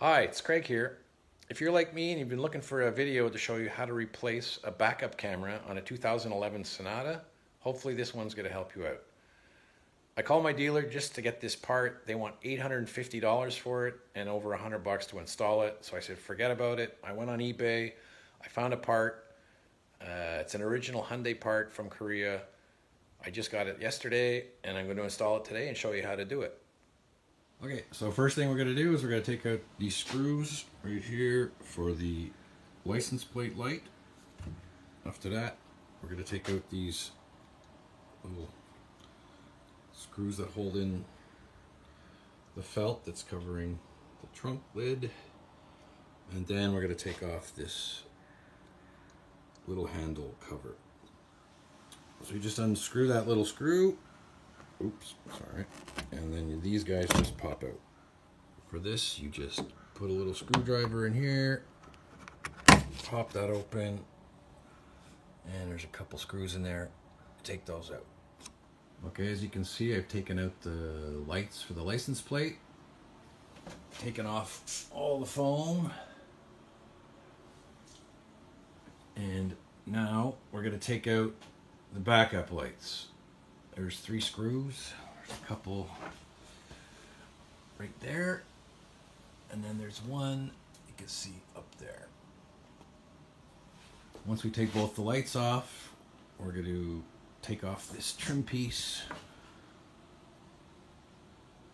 Hi, it's Craig here. If you're like me and you've been looking for a video to show you how to replace a backup camera on a 2011 Sonata, hopefully this one's going to help you out. I called my dealer just to get this part. They want $850 for it and over $100 to install it. So I said, forget about it. I went on eBay. I found a part. It's an original Hyundai part from Korea. I just got it yesterday and I'm going to install it today and show you how to do it. Okay, so first thing we're going to do is we're going to take out these screws right here for the license plate light. After that, we're going to take out these little screws that hold in the felt that's covering the trunk lid. And then we're going to take off this little handle cover. So you just unscrew that little screw. Oops, sorry. And then these guys just pop out. For this, you just put a little screwdriver in here, pop that open, and there's a couple screws in there. Take those out. Okay, as you can see, I've taken out the lights for the license plate, taken off all the foam, and now we're going to take out the backup lights. There's 3 screws. There's a couple right there. And then there's one you can see up there. Once we take both the lights off, we're going to take off this trim piece.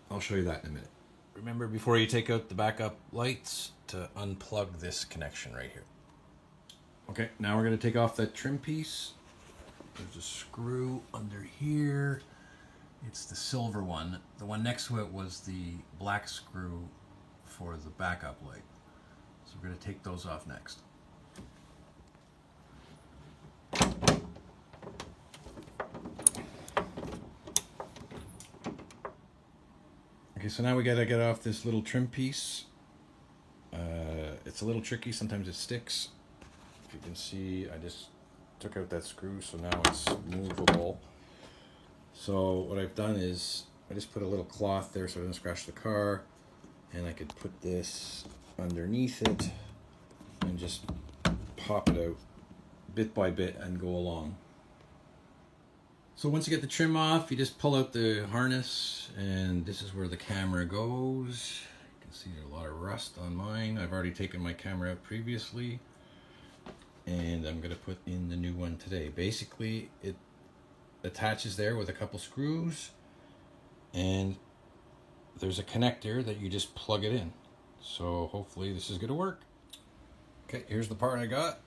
I'll show you that in a minute. Remember, before you take out the backup lights, to unplug this connection right here. Okay, now we're going to take off that trim piece. There's a screw under here. It's the silver one. The one next to it was the black screw for the backup light. So we're going to take those off next. Okay, so now we got to get off this little trim piece. It's a little tricky. Sometimes it sticks. If you can see, I just took out that screw, so now it's movable. So what I've done is I just put a little cloth there so it doesn't scratch the car, and I could put this underneath it and just pop it out bit by bit and go along. So once you get the trim off, you just pull out the harness, and this is where the camera goes. You can see there's a lot of rust on mine. I've already taken my camera out previously, and I'm going to put in the new one today. Basically, it attaches there with a couple screws, and there's a connector that you just plug it in. So hopefully this is going to work. Okay, here's the part I got.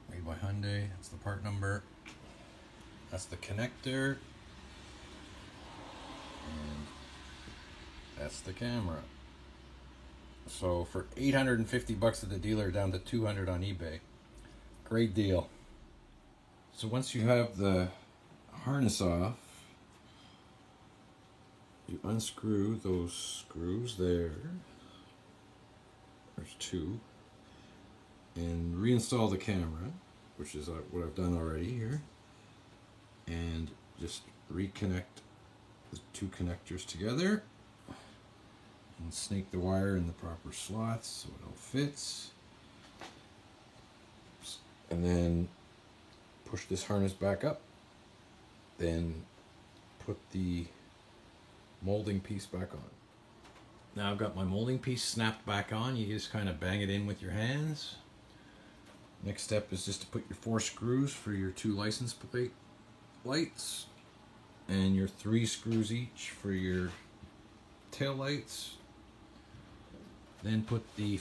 Made by Hyundai. That's the part number. That's the connector. And that's the camera. So for $850 at the dealer, down to $200 on eBay. Great deal. So once you have the harness off, you unscrew those screws there. There's 2. And reinstall the camera, which is what I've done already here. And just reconnect the 2 connectors together. And snake the wire in the proper slots so it all fits. And then push this harness back up. Then put the molding piece back on. Now I've got my molding piece snapped back on. You just kind of bang it in with your hands. Next step is just to put your 4 screws for your 2 license plate lights, and your 3 screws each for your tail lights. Then put the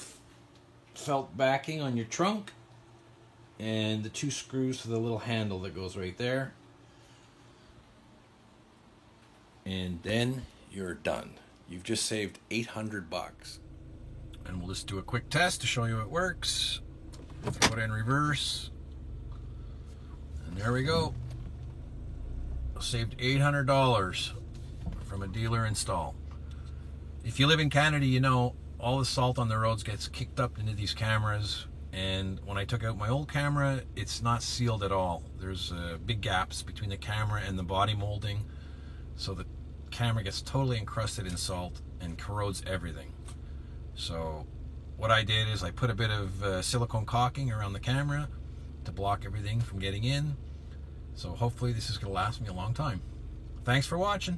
felt backing on your trunk, and the 2 screws for the little handle that goes right there. And then you're done. You've just saved $800. And we'll just do a quick test to show you it works. Throw it in reverse. And there we go. Saved $800 from a dealer install. If you live in Canada, you know all the salt on the roads gets kicked up into these cameras, and when I took out my old camera, it's not sealed at all. There's big gaps between the camera and the body molding, so the camera gets totally encrusted in salt and corrodes everything. So what I did is I put a bit of silicone caulking around the camera to block everything from getting in. So hopefully this is going to last me a long time. Thanks for watching.